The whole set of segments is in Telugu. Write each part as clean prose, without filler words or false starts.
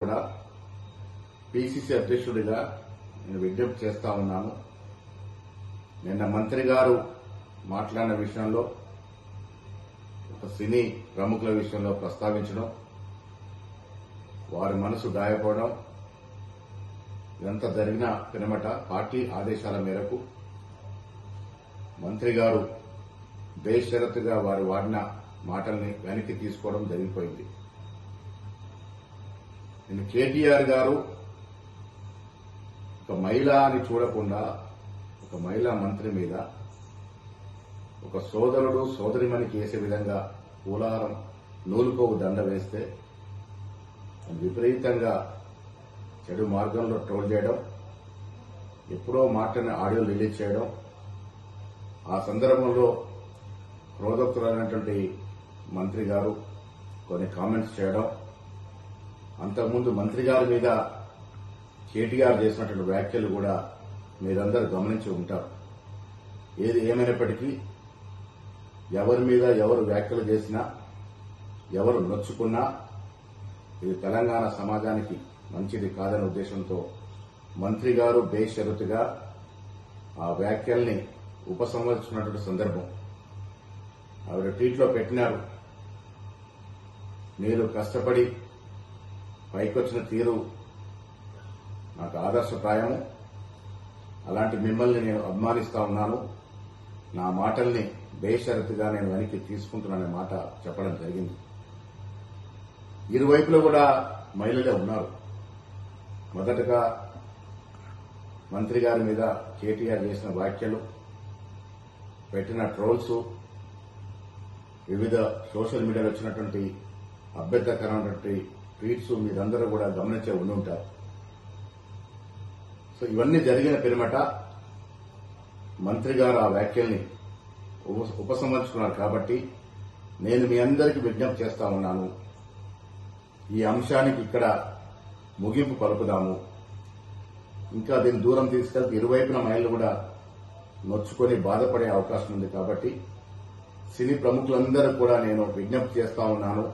కూడా పిసిసి అధ్యక్షుడిగా నేను విజ్ఞప్తి చేస్తా ఉన్నాను. నిన్న మంత్రి గారు మాట్లాడిన విషయంలో ఒక సినీ ప్రముఖుల విషయంలో ప్రస్తావించడం, వారి మనసు గాయపడడం, ఇదంతా జరిగిన పినమట పార్టీ ఆదేశాల మేరకు మంత్రి గారు బేషరతుగా వారు వాడిన మాటల్ని వెనక్కి తీసుకోవడం జరిగిపోయింది. నేను కేటీఆర్ గారు ఒక మహిళ అని చూడకుండా ఒక మహిళా మంత్రి మీద ఒక సోదరుడు సోదరిమణికి వేసే విధంగా పూలారం నూలుకోవు దండ వేస్తే విపరీతంగా చెడు మార్గంలో ట్రోల్ చేయడం, ఎప్పుడో మాట్లాడిన ఆడియో రిలీజ్ చేయడం, ఆ సందర్భంలో క్రోధోక్తులైనటువంటి మంత్రి గారు కొన్ని కామెంట్స్ చేయడం, అంతకుముందు మంత్రి గారి మీద కేటీఆర్ చేసినటువంటి వ్యాఖ్యలు కూడా మీరందరూ గమనించి ఉంటారు. ఏది ఏమైనప్పటికీ ఎవరి మీద ఎవరు వ్యాఖ్యలు చేసినా, ఎవరు నొచ్చుకున్నా ఇది తెలంగాణ సమాజానికి మంచిది కాదనే ఉద్దేశంతో మంత్రి గారు బేషరతుగా ఆ వ్యాఖ్యల్ని ఉపసంహరించుకున్నటువంటి సందర్భం. ఆవిడ ట్వీట్లో పెట్టినారు, మీరు కష్టపడి పైకొచ్చిన తీరు నాకు ఆదర్శప్రాయము, అలాంటి మిమ్మల్ని నేను అభిమానిస్తా ఉన్నాను, నా మాటల్ని బేషరతుగా నేను వెనక్కి తీసుకుంటున్నాననే మాట చెప్పడం జరిగింది. ఇరువైపులో కూడా మహిళలే ఉన్నారు. మొదటగా మంత్రి గారి మీద కేటీఆర్ చేసిన వ్యాఖ్యలు, పెట్టిన ట్రోల్స్, వివిధ సోషల్ మీడియాలో వచ్చినటువంటి అభ్యంతరకరమైనటువంటి ట్వీట్స్ మీరందరూ కూడా గమనించే ఉండి ఉంటారు. సో ఇవన్నీ జరిగిన పిరమట మంత్రి గారు ఆ వ్యాఖ్యల్ని ఉపసంహరించుకున్నారు. కాబట్టి నేను మీ అందరికీ విజ్ఞప్తి చేస్తా ఉన్నాను, ఈ అంశానికి ఇక్కడ ముగింపు పలుకుదాము. ఇంకా దీన్ని దూరం తీసుకెళ్తే ఇరువైపున మహిళలు కూడా నొచ్చుకొని బాధపడే అవకాశం ఉంది. కాబట్టి సినీ ప్రముఖులందరూ కూడా నేను విజ్ఞప్తి చేస్తా ఉన్నాను,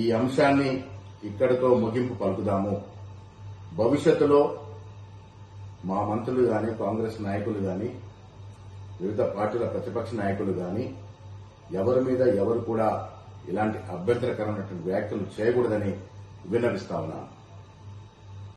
ఈ అంశాన్ని ఇక్కడితో ముగింపు పలుకుదాము. భవిష్యత్తులో మా మంత్రులు గాని, కాంగ్రెస్ నాయకులు గాని, వివిధ పార్టీల ప్రతిపక్ష నాయకులు గాని ఎవరి మీద ఎవరు కూడా ఇలాంటి అభ్యంతరకరమైనటువంటి వ్యాఖ్యలు చేయకూడదని విన్నవిస్తా ఉన్నాను.